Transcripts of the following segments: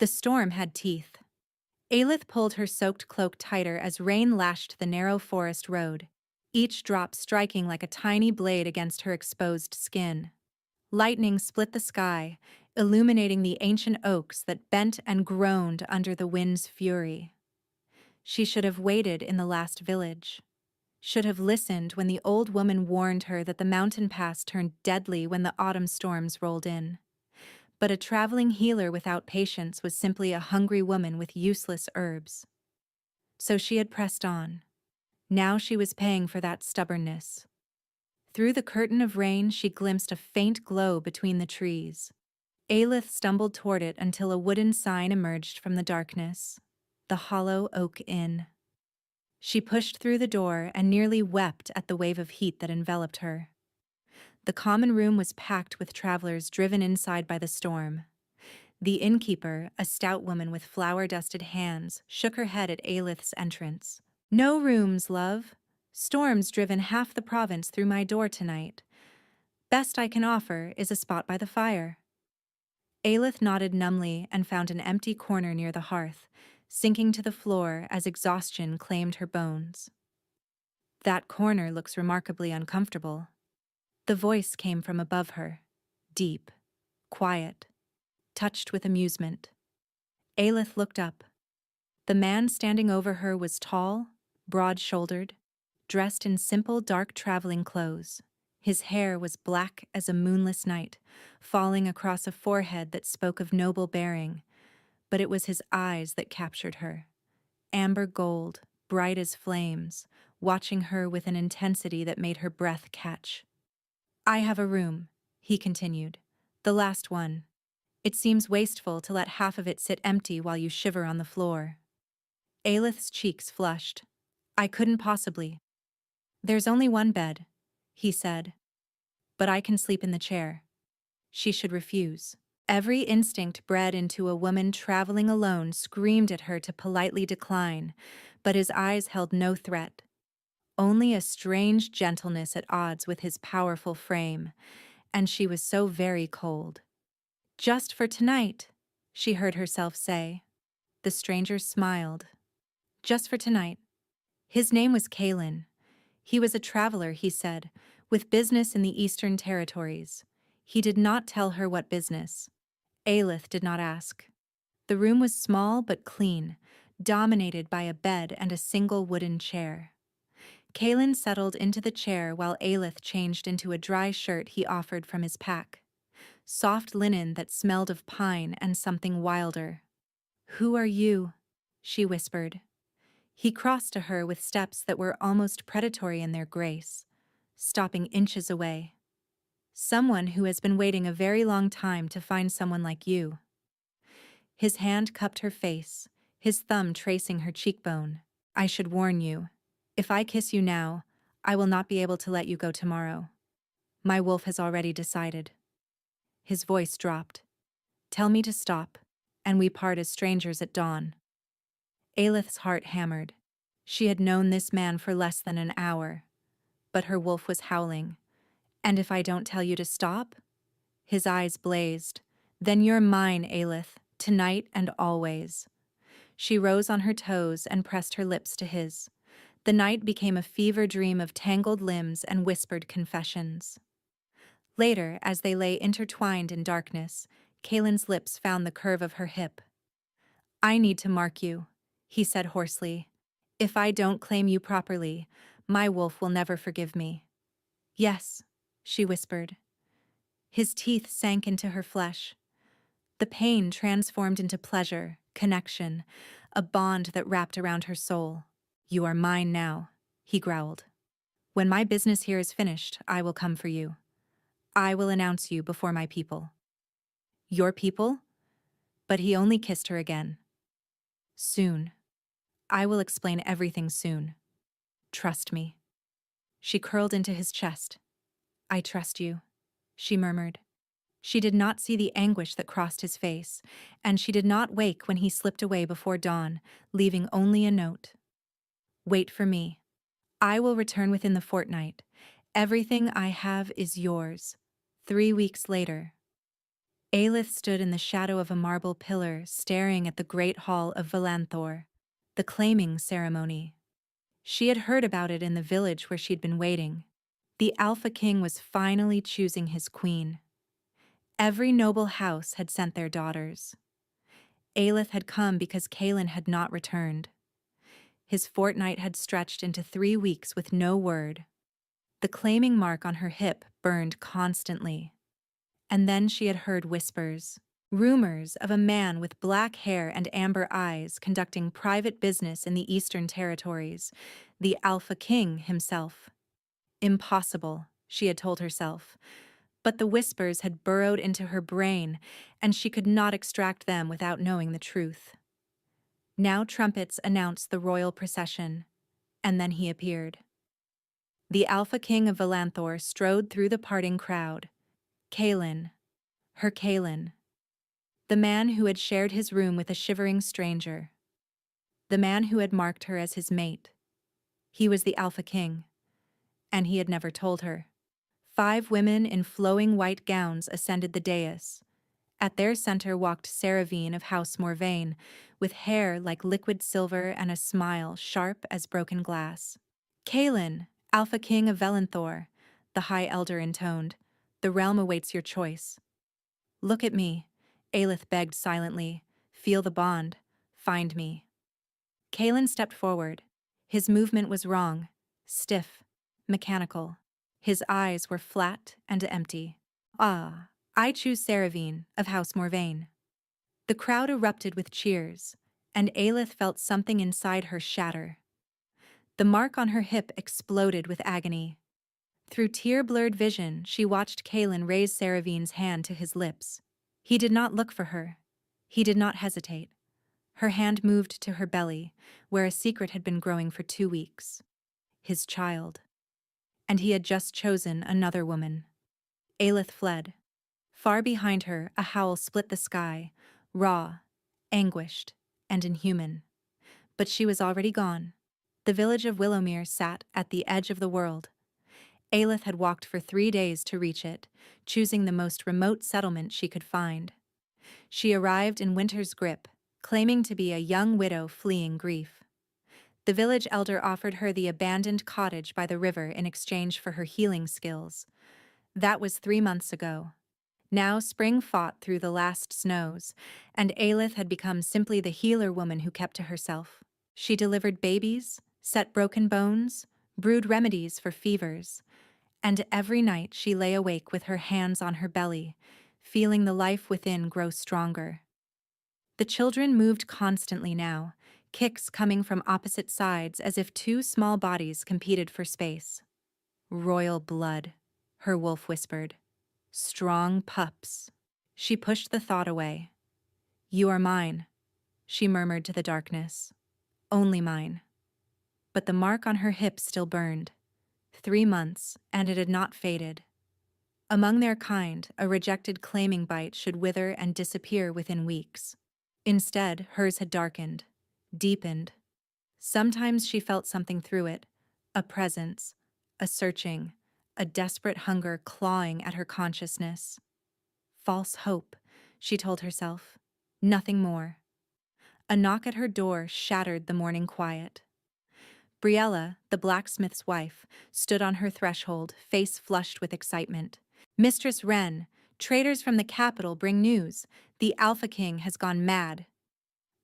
The storm had teeth. Aelith pulled her soaked cloak tighter as rain lashed the narrow forest road, each drop striking like a tiny blade against her exposed skin. Lightning split the sky, illuminating the ancient oaks that bent and groaned under the wind's fury. She should have waited in the last village. Should have listened when the old woman warned her that the mountain pass turned deadly when the autumn storms rolled in. But a traveling healer without patience was simply a hungry woman with useless herbs. So she had pressed on. Now she was paying for that stubbornness. Through the curtain of rain she glimpsed a faint glow between the trees. Aelith stumbled toward it until a wooden sign emerged from the darkness. The Hollow Oak Inn. She pushed through the door and nearly wept at the wave of heat that enveloped her. The common room was packed with travelers driven inside by the storm. The innkeeper, a stout woman with flour-dusted hands, shook her head at Aelith's entrance. "No rooms, love. Storm's driven half the province through my door tonight. Best I can offer is a spot by the fire." Aelith nodded numbly and found an empty corner near the hearth, sinking to the floor as exhaustion claimed her bones. "That corner looks remarkably uncomfortable." The voice came from above her, deep, quiet, touched with amusement. Aelith looked up. The man standing over her was tall, broad-shouldered, dressed in simple dark traveling clothes. His hair was black as a moonless night, falling across a forehead that spoke of noble bearing, but it was his eyes that captured her. Amber gold, bright as flames, watching her with an intensity that made her breath catch. "I have a room," he continued. "The last one. It seems wasteful to let half of it sit empty while you shiver on the floor." Aelith's cheeks flushed. "I couldn't possibly." "There's only one bed," he said. "But I can sleep in the chair." She should refuse. Every instinct bred into a woman traveling alone screamed at her to politely decline, but his eyes held no threat. Only a strange gentleness at odds with his powerful frame, and she was so very cold. "Just for tonight," she heard herself say. The stranger smiled. "Just for tonight." His name was Kalen. He was a traveler, he said, with business in the Eastern Territories. He did not tell her what business. Aelith did not ask. The room was small but clean, dominated by a bed and a single wooden chair. Kalen settled into the chair while Aelith changed into a dry shirt he offered from his pack. Soft linen that smelled of pine and something wilder. "Who are you?" she whispered. He crossed to her with steps that were almost predatory in their grace, stopping inches away. "Someone who has been waiting a very long time to find someone like you." His hand cupped her face, his thumb tracing her cheekbone. "I should warn you. If I kiss you now, I will not be able to let you go tomorrow. My wolf has already decided." His voice dropped. "Tell me to stop, and we part as strangers at dawn." Aelith's heart hammered. She had known this man for less than an hour, but her wolf was howling. "And if I don't tell you to stop?" His eyes blazed. "Then you're mine, Aelith, tonight and always." She rose on her toes and pressed her lips to his. The night became a fever dream of tangled limbs and whispered confessions. Later, as they lay intertwined in darkness, Kalen's lips found the curve of her hip. "I need to mark you," he said hoarsely. "If I don't claim you properly, my wolf will never forgive me." "Yes," she whispered. His teeth sank into her flesh. The pain transformed into pleasure, connection, a bond that wrapped around her soul. "You are mine now," he growled. "When my business here is finished, I will come for you. I will announce you before my people." "Your people?" But he only kissed her again. "Soon. I will explain everything soon. Trust me." She curled into his chest. "I trust you," she murmured. She did not see the anguish that crossed his face, and she did not wake when he slipped away before dawn, leaving only a note. "Wait for me. I will return within the fortnight. Everything I have is yours. 3 weeks later." Aelith stood in the shadow of a marble pillar, staring at the great hall of Valanthor, the claiming ceremony. She had heard about it in the village where she'd been waiting. The Alpha King was finally choosing his queen. Every noble house had sent their daughters. Aelith had come because Kaelin had not returned. His fortnight had stretched into 3 weeks with no word. The claiming mark on her hip burned constantly. And then she had heard whispers, rumors of a man with black hair and amber eyes conducting private business in the Eastern Territories, the Alpha King himself. Impossible, she had told herself. But the whispers had burrowed into her brain, and she could not extract them without knowing the truth. Now trumpets announced the royal procession, and then he appeared. The Alpha King of Valanthor strode through the parting crowd. Kaelin, her Kaelin. The man who had shared his room with a shivering stranger. The man who had marked her as his mate. He was the Alpha King, and he had never told her. 5 women in flowing white gowns ascended the dais. At their center walked Saravine of House Morvain, with hair like liquid silver and a smile sharp as broken glass. Kaelin, Alpha King of Valanthor, the High Elder intoned, the realm awaits your choice. Look at me, Aelith begged silently. Feel the bond. Find me. Kaelin stepped forward. His movement was wrong, stiff, mechanical. His eyes were flat and empty. Ah, I choose Saravine of House Morvain. The crowd erupted with cheers, and Aelith felt something inside her shatter. The mark on her hip exploded with agony. Through tear-blurred vision, she watched Kaelin raise Saravine's hand to his lips. He did not look for her. He did not hesitate. Her hand moved to her belly, where a secret had been growing for 2 weeks. His child. And he had just chosen another woman. Aelith fled. Far behind her, a howl split the sky, raw, anguished, and inhuman. But she was already gone. The village of Willowmere sat at the edge of the world. Aelith had walked for 3 days to reach it, choosing the most remote settlement she could find. She arrived in winter's grip, claiming to be a young widow fleeing grief. The village elder offered her the abandoned cottage by the river in exchange for her healing skills. That was 3 months ago. Now spring fought through the last snows, and Aelith had become simply the healer woman who kept to herself. She delivered babies, set broken bones, brewed remedies for fevers, and every night she lay awake with her hands on her belly, feeling the life within grow stronger. The children moved constantly now, kicks coming from opposite sides as if 2 small bodies competed for space. Royal blood, her wolf whispered. Strong pups. She pushed the thought away. You are mine, she murmured to the darkness. Only mine. But the mark on her hip still burned. 3 months, and it had not faded. Among their kind, a rejected claiming bite should wither and disappear within weeks. Instead, hers had darkened, deepened. Sometimes she felt something through it, a presence, a searching, a desperate hunger clawing at her consciousness. False hope, she told herself. Nothing more. A knock at her door shattered the morning quiet. Briella, the blacksmith's wife, stood on her threshold, face flushed with excitement. Mistress Wren, traders from the capital bring news. The Alpha King has gone mad.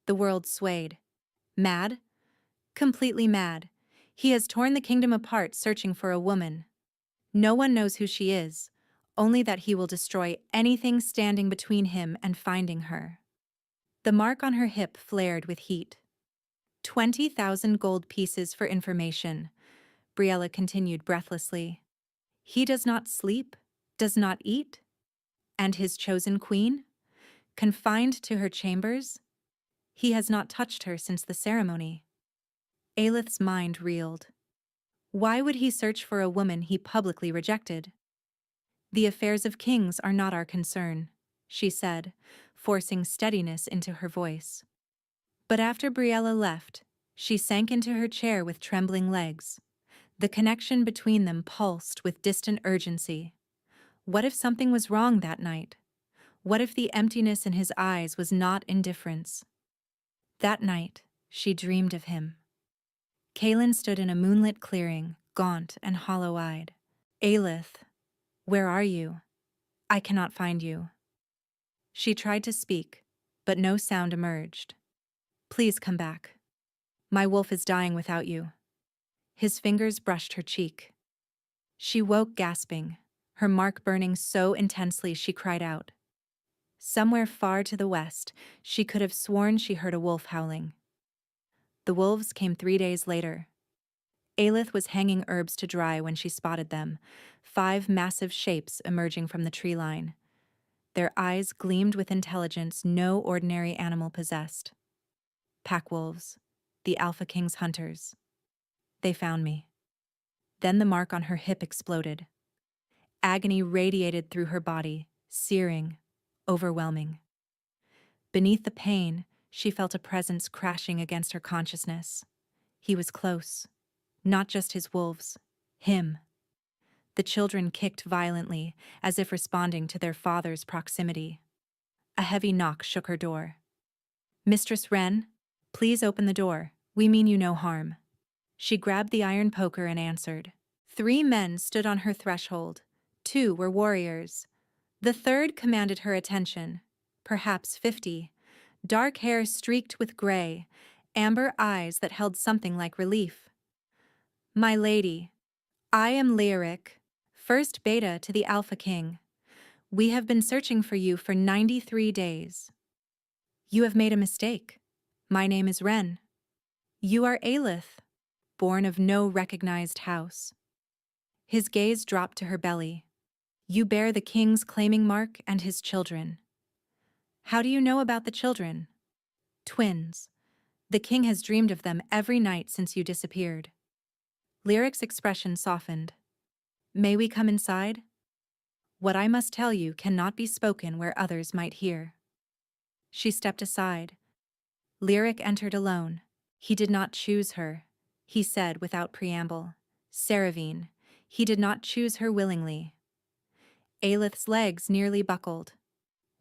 The world swayed. Mad? Completely mad. He has torn the kingdom apart searching for a woman. No one knows who she is, only that he will destroy anything standing between him and finding her. The mark on her hip flared with heat. 20,000 gold pieces for information, Briella continued breathlessly. He does not sleep, does not eat. And his chosen queen? Confined to her chambers? He has not touched her since the ceremony. Aelith's mind reeled. Why would he search for a woman he publicly rejected? The affairs of kings are not our concern, she said, forcing steadiness into her voice. But after Briella left, she sank into her chair with trembling legs. The connection between them pulsed with distant urgency. What if something was wrong that night? What if the emptiness in his eyes was not indifference? That night, she dreamed of him. Kaelin stood in a moonlit clearing, gaunt and hollow-eyed. Aelith, where are you? I cannot find you. She tried to speak, but no sound emerged. Please come back. My wolf is dying without you. His fingers brushed her cheek. She woke gasping, her mark burning so intensely she cried out. Somewhere far to the west, she could have sworn she heard a wolf howling. The wolves came 3 days later. Aelith was hanging herbs to dry when she spotted them, 5 massive shapes emerging from the tree line. Their eyes gleamed with intelligence no ordinary animal possessed. Pack wolves, the Alpha King's hunters. They found me. Then the mark on her hip exploded. Agony radiated through her body, searing, overwhelming. Beneath the pain, she felt a presence crashing against her consciousness. He was close. Not just his wolves. Him. The children kicked violently, as if responding to their father's proximity. A heavy knock shook her door. Mistress Wren, please open the door. We mean you no harm. She grabbed the iron poker and answered. 3 men stood on her threshold. 2 were warriors. The third commanded her attention. Perhaps 50. Dark hair streaked with gray, amber eyes that held something like relief. My lady, I am Lyric, first beta to the Alpha King. We have been searching for you for 93 days. You have made a mistake. My name is Wren. You are Aelith, born of no recognized house. His gaze dropped to her belly. You bear the king's claiming mark and his children. How do you know about the children? Twins. The king has dreamed of them every night since you disappeared. Lyric's expression softened. May we come inside? What I must tell you cannot be spoken where others might hear. She stepped aside. Lyric entered alone. He did not choose her, he said without preamble. Saravine, he did not choose her willingly. Aelith's legs nearly buckled.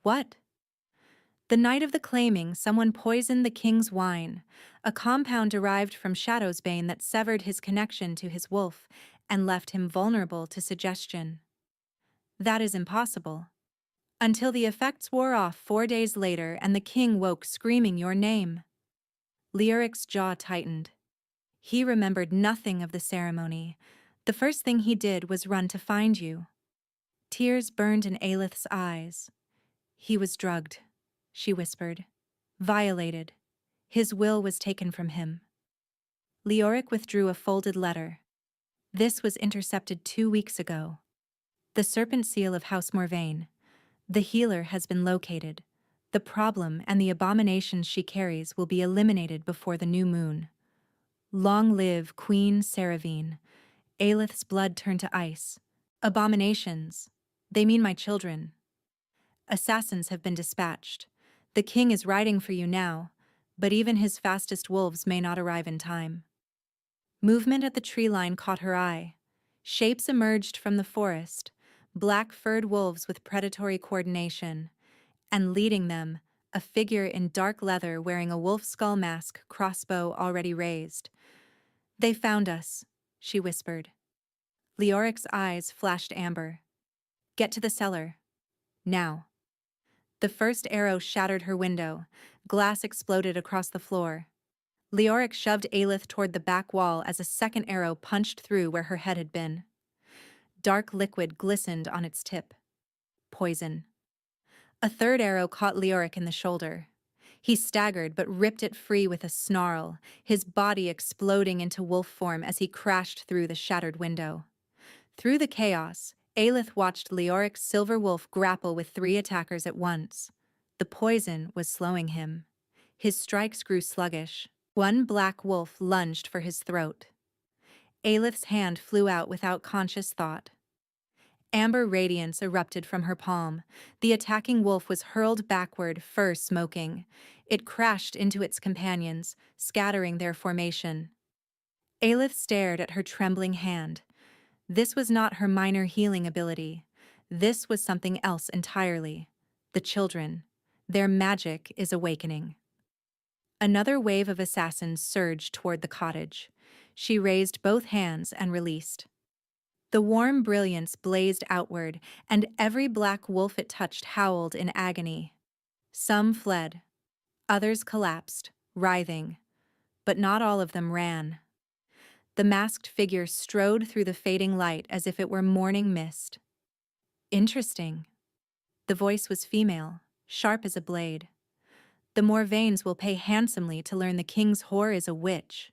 What? The night of the claiming, someone poisoned the king's wine, a compound derived from Shadow's Bane that severed his connection to his wolf and left him vulnerable to suggestion. That is impossible. Until the effects wore off 4 days later and the king woke screaming your name. Lyric's jaw tightened. He remembered nothing of the ceremony. The first thing he did was run to find you. Tears burned in Aelith's eyes. He was drugged, she whispered. Violated. His will was taken from him. Leoric withdrew a folded letter. This was intercepted 2 weeks ago. The serpent seal of House Morvain. The healer has been located. The problem and the abominations she carries will be eliminated before the new moon. Long live Queen Saravine. Aelith's blood turned to ice. Abominations. They mean my children. Assassins have been dispatched. The king is riding for you now, but even his fastest wolves may not arrive in time. Movement at the tree line caught her eye. Shapes emerged from the forest, black-furred wolves with predatory coordination, and leading them, a figure in dark leather wearing a wolf skull mask, crossbow already raised. They found us, she whispered. Leoric's eyes flashed amber. Get to the cellar. Now. The first arrow shattered her window. Glass exploded across the floor. Leoric shoved Aelith toward the back wall as a second arrow punched through where her head had been. Dark liquid glistened on its tip. Poison. A third arrow caught Leoric in the shoulder. He staggered but ripped it free with a snarl, his body exploding into wolf form as he crashed through the shattered window. Through the chaos, Aelith watched Leoric's silver wolf grapple with 3 attackers at once. The poison was slowing him. His strikes grew sluggish. One black wolf lunged for his throat. Aelith's hand flew out without conscious thought. Amber radiance erupted from her palm. The attacking wolf was hurled backward, fur smoking. It crashed into its companions, scattering their formation. Aelith stared at her trembling hand. This was not her minor healing ability. This was something else entirely. The children. Their magic is awakening. Another wave of assassins surged toward the cottage. She raised both hands and released. The warm brilliance blazed outward, and every black wolf it touched howled in agony. Some fled. Others collapsed, writhing. But not all of them ran. The masked figure strode through the fading light as if it were morning mist. Interesting. The voice was female, sharp as a blade. The Morvains will pay handsomely to learn the king's whore is a witch.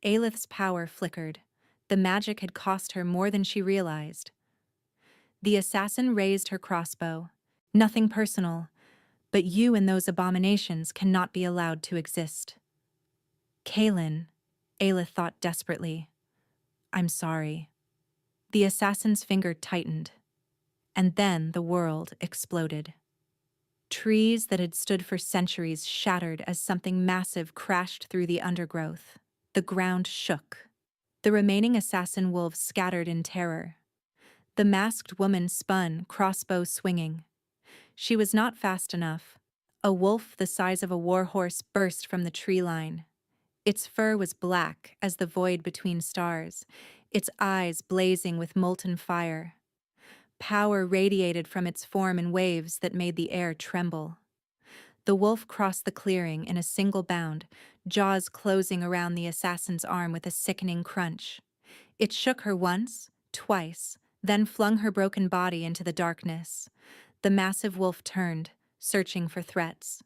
Aelith's power flickered. The magic had cost her more than she realized. The assassin raised her crossbow. Nothing personal, but you and those abominations cannot be allowed to exist. Kaelin, Aelith thought desperately. I'm sorry. The assassin's finger tightened. And then the world exploded. Trees that had stood for centuries shattered as something massive crashed through the undergrowth. The ground shook. The remaining assassin wolves scattered in terror. The masked woman spun, crossbow swinging. She was not fast enough. A wolf the size of a warhorse burst from the tree line. Its fur was black as the void between stars, its eyes blazing with molten fire. Power radiated from its form in waves that made the air tremble. The wolf crossed the clearing in a single bound, jaws closing around the assassin's arm with a sickening crunch. It shook her once, twice, then flung her broken body into the darkness. The massive wolf turned, searching for threats.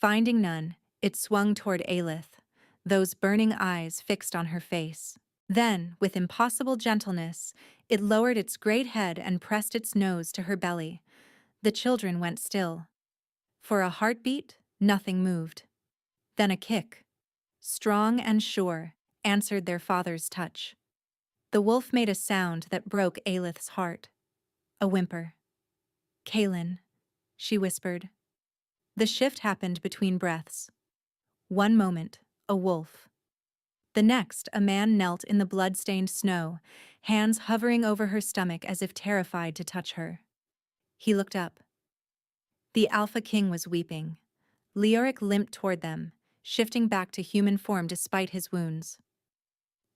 Finding none, it swung toward Aelith, those burning eyes fixed on her face. Then, with impossible gentleness, it lowered its great head and pressed its nose to her belly. The children went still. For a heartbeat, nothing moved. Then a kick, strong and sure, answered their father's touch. The wolf made a sound that broke Aelith's heart. A whimper. Kaelin, she whispered. The shift happened between breaths. One moment, a wolf. The next, a man knelt in the blood-stained snow, hands hovering over her stomach as if terrified to touch her. He looked up. The Alpha King was weeping. Leoric limped toward them, shifting back to human form despite his wounds.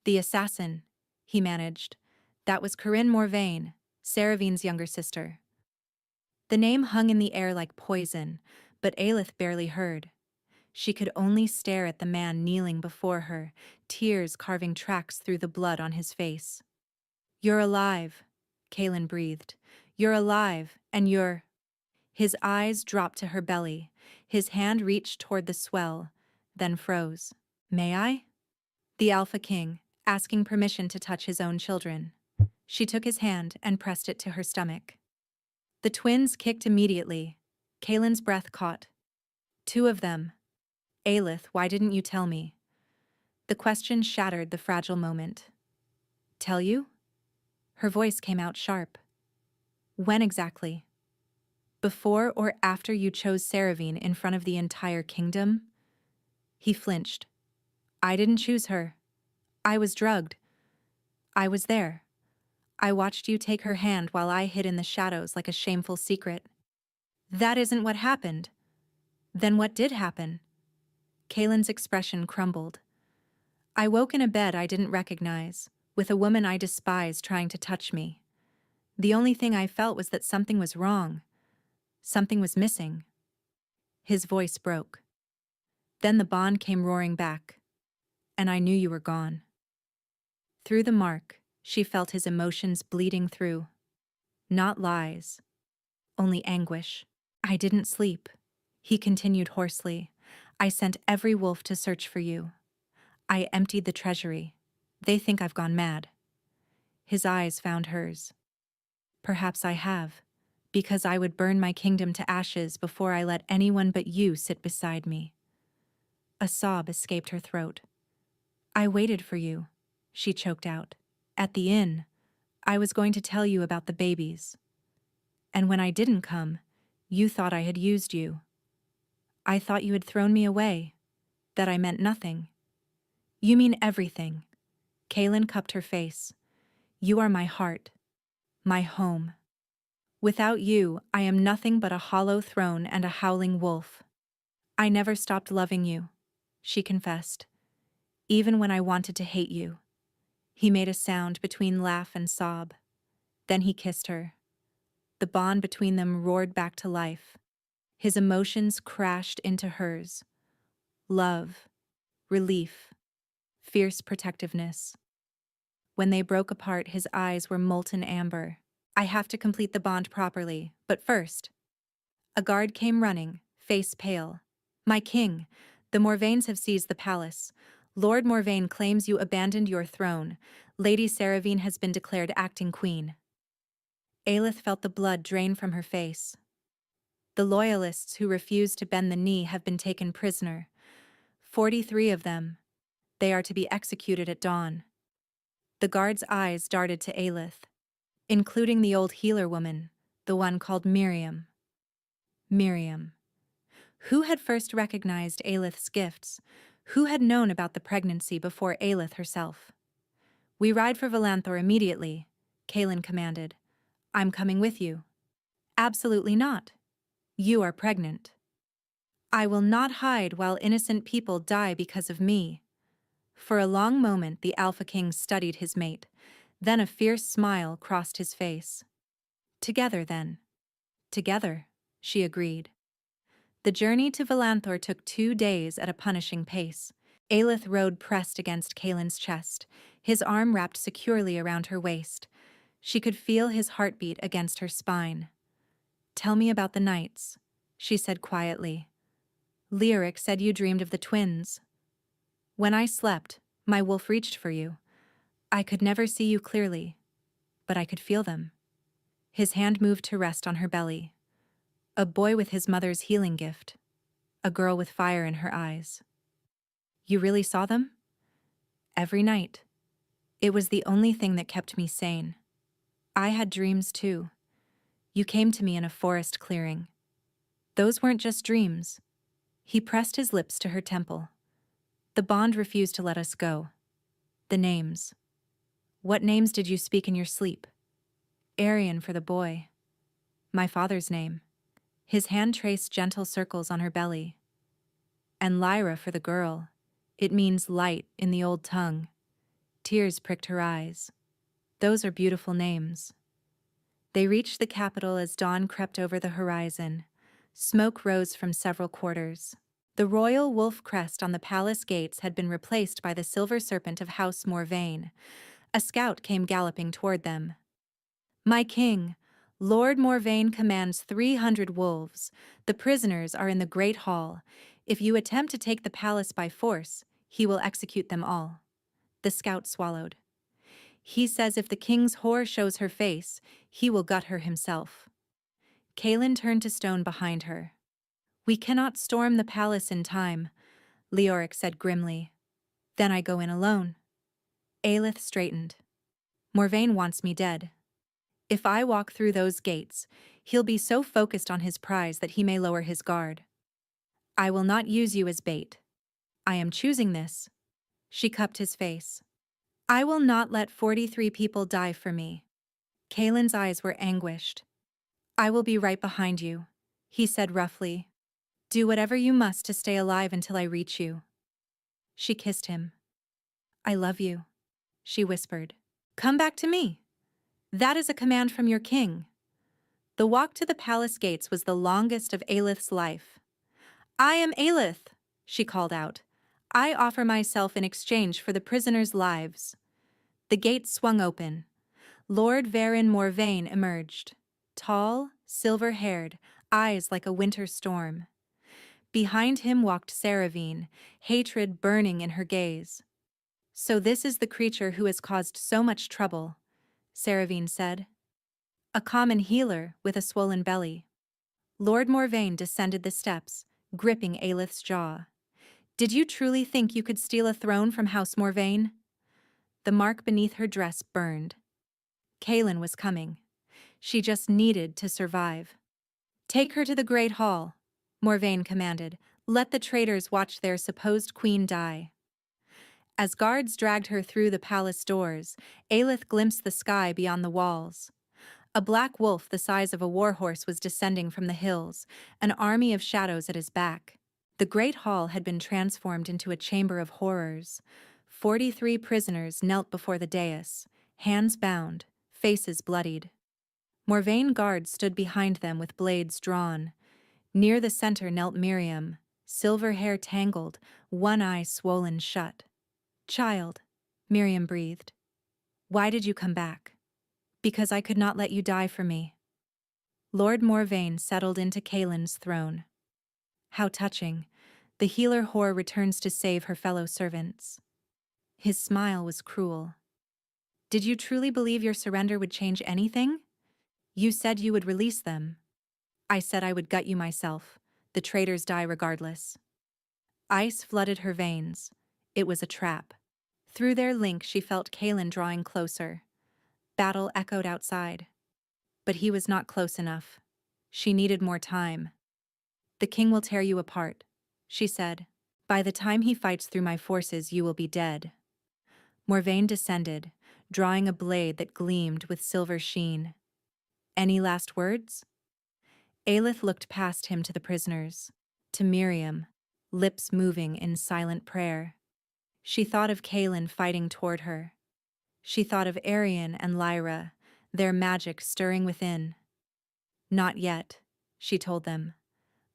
The assassin, he managed. That was Corinne Morvain, Seravine's younger sister. The name hung in the air like poison, but Aelith barely heard. She could only stare at the man kneeling before her, tears carving tracks through the blood on his face. You're alive, Kaelin breathed. You're alive, and you're... His eyes dropped to her belly. His hand reached toward the swell, then froze. May I? The Alpha King, asking permission to touch his own children. She took his hand and pressed it to her stomach. The twins kicked immediately. Kaelin's breath caught. Two of them. Aelith, why didn't you tell me? The question shattered the fragile moment. Tell you? Her voice came out sharp. When exactly? Before or after you chose Seravine in front of the entire kingdom? He flinched. I didn't choose her. I was drugged. I was there. I watched you take her hand while I hid in the shadows like a shameful secret. That isn't what happened. Then what did happen? Kaelin's expression crumbled. I woke in a bed I didn't recognize, with a woman I despise trying to touch me. The only thing I felt was that something was wrong. Something was missing. His voice broke. Then the bond came roaring back, and I knew you were gone. Through the mark, she felt his emotions bleeding through. Not lies, only anguish. I didn't sleep, he continued hoarsely. I sent every wolf to search for you. I emptied the treasury. They think I've gone mad. His eyes found hers. Perhaps I have, because I would burn my kingdom to ashes before I let anyone but you sit beside me. A sob escaped her throat. I waited for you, she choked out. At the inn, I was going to tell you about the babies. And when I didn't come, you thought I had used you. I thought you had thrown me away, that I meant nothing. You mean everything. Kaelin cupped her face. You are my heart, my home. Without you, I am nothing but a hollow throne and a howling wolf. I never stopped loving you, she confessed, even when I wanted to hate you. He made a sound between laugh and sob. Then he kissed her. The bond between them roared back to life. His emotions crashed into hers. Love, relief, fierce protectiveness. When they broke apart, his eyes were molten amber. I have to complete the bond properly, but first. A guard came running, face pale. My king, the Morvaines have seized the palace. Lord Morvaine claims you abandoned your throne. Lady Saravine has been declared acting queen. Aelith felt the blood drain from her face. The loyalists who refused to bend the knee have been taken prisoner. 43 of them. They are to be executed at dawn. The guard's eyes darted to Aelith, including the old healer woman, the one called Miriam. Miriam. Who had first recognized Aelith's gifts? Who had known about the pregnancy before Aelith herself? We ride for Valanthor immediately, Kaelin commanded. I'm coming with you. Absolutely not. You are pregnant. I will not hide while innocent people die because of me. For a long moment the Alpha King studied his mate, then a fierce smile crossed his face. Together, then. Together, she agreed. The journey to Valanthor took 2 days at a punishing pace. Aelith rode pressed against Kaelin's chest, his arm wrapped securely around her waist. She could feel his heartbeat against her spine. Tell me about the nights, she said quietly. Lyric said you dreamed of the twins. When I slept, my wolf reached for you. I could never see you clearly, but I could feel them. His hand moved to rest on her belly. A boy with his mother's healing gift. A girl with fire in her eyes. You really saw them? Every night. It was the only thing that kept me sane. I had dreams too. You came to me in a forest clearing. Those weren't just dreams. He pressed his lips to her temple. The bond refused to let us go. The names. What names did you speak in your sleep? Arian for the boy. My father's name. His hand traced gentle circles on her belly. And Lyra for the girl. It means light in the old tongue. Tears pricked her eyes. Those are beautiful names. They reached the capital as dawn crept over the horizon. Smoke rose from several quarters. The royal wolf crest on the palace gates had been replaced by the silver serpent of House Morvaine. A scout came galloping toward them. My king, Lord Morvaine commands 300 wolves. The prisoners are in the great hall. If you attempt to take the palace by force, he will execute them all. The scout swallowed. He says if the king's whore shows her face, he will gut her himself. Kaelin turned to stone behind her. We cannot storm the palace in time, Leoric said grimly. Then I go in alone. Aelith straightened. Morvaine wants me dead. If I walk through those gates, he'll be so focused on his prize that he may lower his guard. I will not use you as bait. I am choosing this. She cupped his face. I will not let 43 people die for me. Kaelin's eyes were anguished. I will be right behind you, he said roughly. Do whatever you must to stay alive until I reach you. She kissed him. I love you, she whispered. Come back to me. That is a command from your king. The walk to the palace gates was the longest of Aelith's life. I am Aelith, she called out. I offer myself in exchange for the prisoners' lives. The gates swung open. Lord Varin Morvaine emerged. Tall, silver-haired, eyes like a winter storm. Behind him walked Saravine, hatred burning in her gaze. So this is the creature who has caused so much trouble, Saravine said. A common healer with a swollen belly. Lord Morvaine descended the steps, gripping Aelith's jaw. Did you truly think you could steal a throne from House Morvaine? The mark beneath her dress burned. Kaelin was coming. She just needed to survive. Take her to the Great Hall, Morvaine commanded. Let the traitors watch their supposed queen die. As guards dragged her through the palace doors, Aelith glimpsed the sky beyond the walls. A black wolf the size of a warhorse was descending from the hills, an army of shadows at his back. The great hall had been transformed into a chamber of horrors. 43 prisoners knelt before the dais, hands bound, faces bloodied. Morvain guards stood behind them with blades drawn. Near the center knelt Miriam, silver hair tangled, one eye swollen shut. "Child," Miriam breathed, "why did you come back?" "Because I could not let you die for me." Lord Morvain settled into Kaelin's throne. How touching. The healer whore returns to save her fellow servants. His smile was cruel. "Did you truly believe your surrender would change anything? You said you would release them." "I said I would gut you myself. The traitors die regardless." Ice flooded her veins. It was a trap. Through their link she felt Kaelin drawing closer. Battle echoed outside. But he was not close enough. She needed more time. "The king will tear you apart," she said. "By the time he fights through my forces, you will be dead." Morvain descended, drawing a blade that gleamed with silver sheen. "Any last words?" Aelith looked past him to the prisoners, to Miriam, lips moving in silent prayer. She thought of Kaelin fighting toward her. She thought of Arian and Lyra, their magic stirring within. "Not yet," she told them.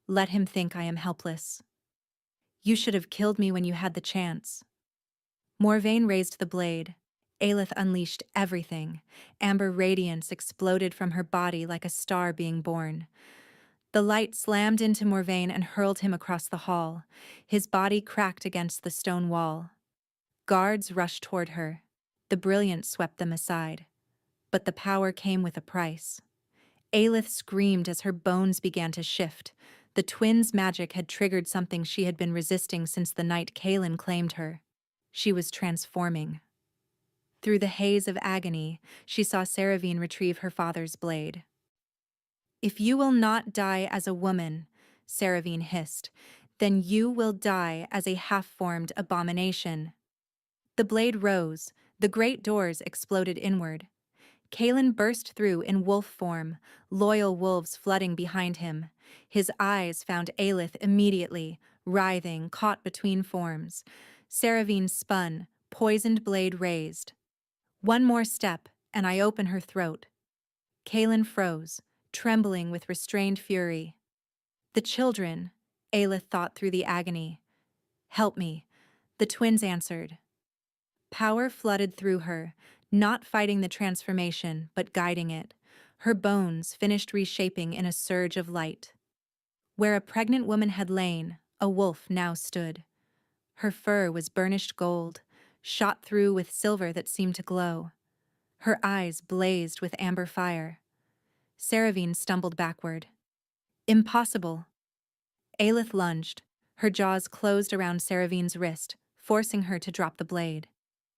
"Let him think I am helpless." "You should have killed me when you had the chance." Morvain raised the blade. Aelith unleashed everything. Amber radiance exploded from her body like a star being born. The light slammed into Morvain and hurled him across the hall. His body cracked against the stone wall. Guards rushed toward her. The brilliance swept them aside. But the power came with a price. Aelith screamed as her bones began to shift. The twins' magic had triggered something she had been resisting since the night Kaelin claimed her. She was transforming. Through the haze of agony, she saw Saravine retrieve her father's blade. "If you will not die as a woman," Saravine hissed, "then you will die as a half-formed abomination." The blade rose, the great doors exploded inward. Kaelin burst through in wolf form, loyal wolves flooding behind him. His eyes found Aelith immediately, writhing, caught between forms. Saravine spun, poisoned blade raised. "One more step, and I open her throat." Kaelin froze, trembling with restrained fury. "The children," Aelith thought through the agony. "Help me," the twins answered. Power flooded through her, not fighting the transformation, but guiding it. Her bones finished reshaping in a surge of light. Where a pregnant woman had lain, a wolf now stood. Her fur was burnished gold, shot through with silver that seemed to glow. Her eyes blazed with amber fire. Saravine stumbled backward. "Impossible." Aelith lunged. Her jaws closed around Saravine's wrist, forcing her to drop the blade.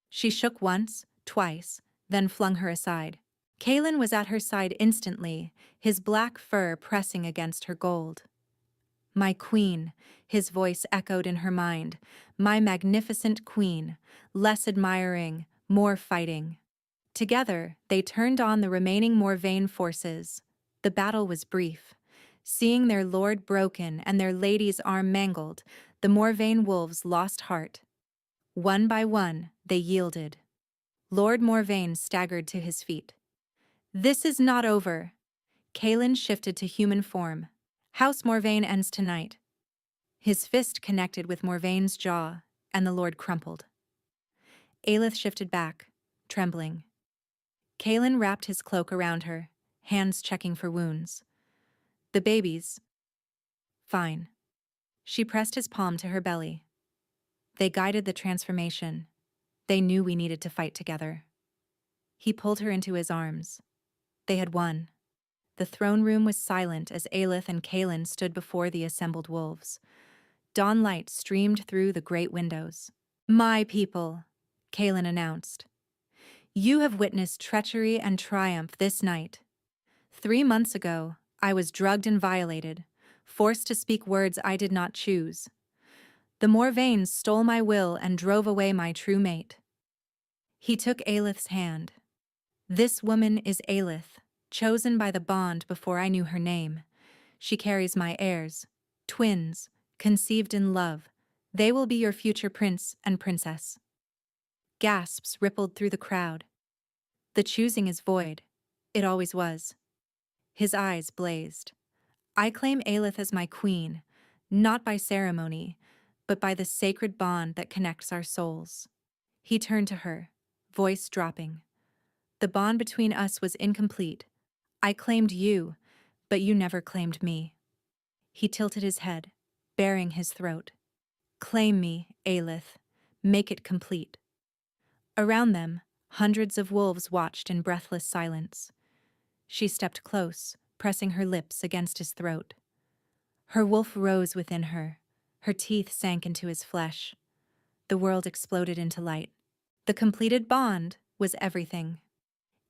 She shook once, twice, then flung her aside. Kaelin was at her side instantly, his black fur pressing against her gold. "My queen," his voice echoed in her mind. "My magnificent queen, less admiring, more fighting." Together, they turned on the remaining Morvain forces. The battle was brief. Seeing their lord broken and their lady's arm mangled, the Morvain wolves lost heart. One by one, they yielded. Lord Morvain staggered to his feet. "This is not over." Kaelin shifted to human form. "House Morvain ends tonight." His fist connected with Morvain's jaw, and the lord crumpled. Aelith shifted back, trembling. Kaelin wrapped his cloak around her, hands checking for wounds. "The babies." "Fine." She pressed his palm to her belly. "They guided the transformation. They knew we needed to fight together." He pulled her into his arms. They had won. The throne room was silent as Aelith and Kaelin stood before the assembled wolves. Dawn light streamed through the great windows. "My people," Kaelin announced. "You have witnessed treachery and triumph this night. 3 months ago, I was drugged and violated, forced to speak words I did not choose. The Morvains stole my will and drove away my true mate." He took Aelith's hand. "This woman is Aelith, chosen by the bond before I knew her name. She carries my heirs, twins, conceived in love. They will be your future prince and princess. Gasps rippled through the crowd. The choosing is void. It always was. His eyes blazed. I claim Aelith as my queen, not by ceremony, but by the sacred bond that connects our souls. He turned to her, voice dropping. The bond between us was incomplete. I claimed you, but you never claimed me. He tilted his head, baring his throat. Claim me, Aelith. Make it complete. Around them, hundreds of wolves watched in breathless silence. She stepped close, pressing her lips against his throat. Her wolf rose within her. Her teeth sank into his flesh. The world exploded into light. The completed bond was everything.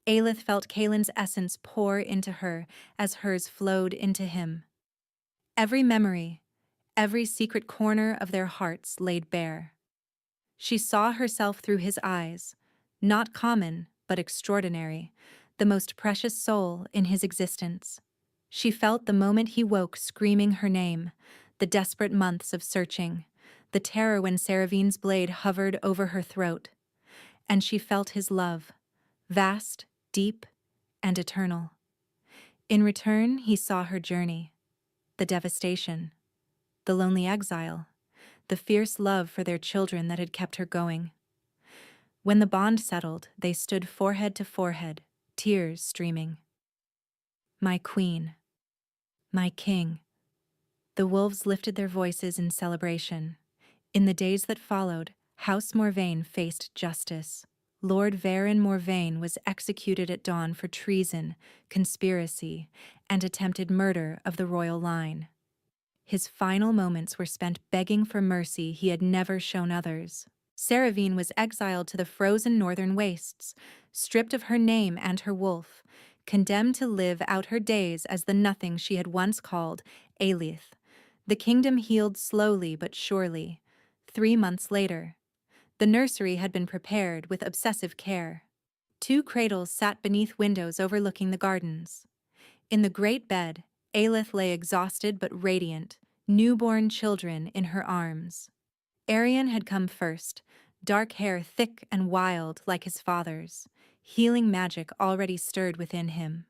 Aelith felt Kaelin's essence pour into her as hers flowed into him. Every memory, every secret corner of their hearts laid bare. She saw herself through his eyes, not common, but extraordinary, the most precious soul in his existence. She felt the moment he woke screaming her name, the desperate months of searching, the terror when Seravine's blade hovered over her throat. And she felt his love, vast, deep, and eternal. In return, he saw her journey, the devastation, the lonely exile, the fierce love for their children that had kept her going. When the bond settled, they stood forehead to forehead, tears streaming. My queen, my king. The wolves lifted their voices in celebration. In the days that followed, House Morvain faced justice. Lord Varin Morvain was executed at dawn for treason, conspiracy, and attempted murder of the royal line. His final moments were spent begging for mercy he had never shown others. Seravine was exiled to the frozen northern wastes, stripped of her name and her wolf, condemned to live out her days as the nothing she had once called Aelith. The kingdom healed slowly but surely. 3 months later, the nursery had been prepared with obsessive care. 2 cradles sat beneath windows overlooking the gardens. In the great bed, Aelith lay exhausted but radiant, newborn children in her arms. Arian had come first, dark hair thick and wild like his father's, healing magic already stirred within him.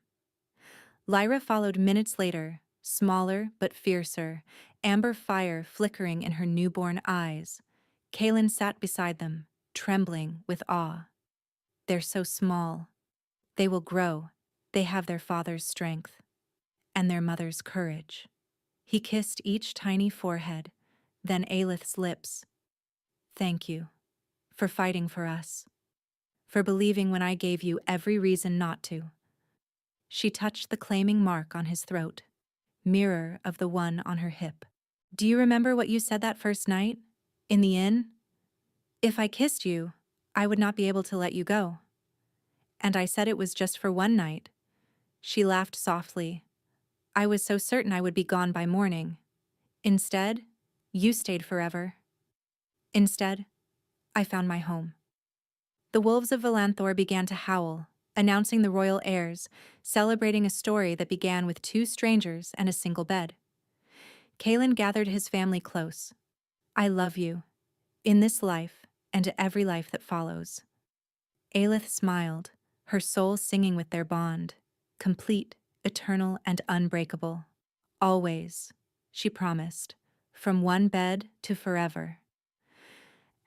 Lyra followed minutes later, smaller but fiercer, amber fire flickering in her newborn eyes. Kaelin sat beside them, trembling with awe. They're so small. They will grow. They have their father's strength and their mother's courage. He kissed each tiny forehead, then Aelith's lips. Thank you for fighting for us, for believing when I gave you every reason not to. She touched the claiming mark on his throat, mirror of the one on her hip. Do you remember what you said that first night? In the inn? If I kissed you, I would not be able to let you go. And I said it was just for one night. She laughed softly. I was so certain I would be gone by morning. Instead, you stayed forever. Instead, I found my home. The wolves of Valanthor began to howl, announcing the royal heirs, celebrating a story that began with 2 strangers and a single bed. Kaelin gathered his family close. I love you, in this life and every life that follows. Aelith smiled, her soul singing with their bond, complete, eternal, and unbreakable. Always, she promised, from one bed to forever.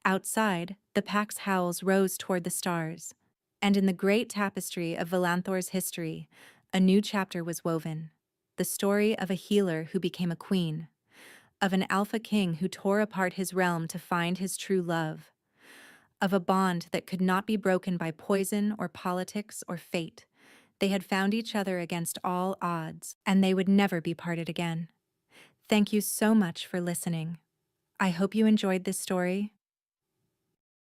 Outside, the pack's howls rose toward the stars, and in the great tapestry of Valanthor's history, a new chapter was woven. The story of a healer who became a queen, of an alpha king who tore apart his realm to find his true love, of a bond that could not be broken by poison or politics or fate. They had found each other against all odds, and they would never be parted again. Thank you so much for listening. I hope you enjoyed this story.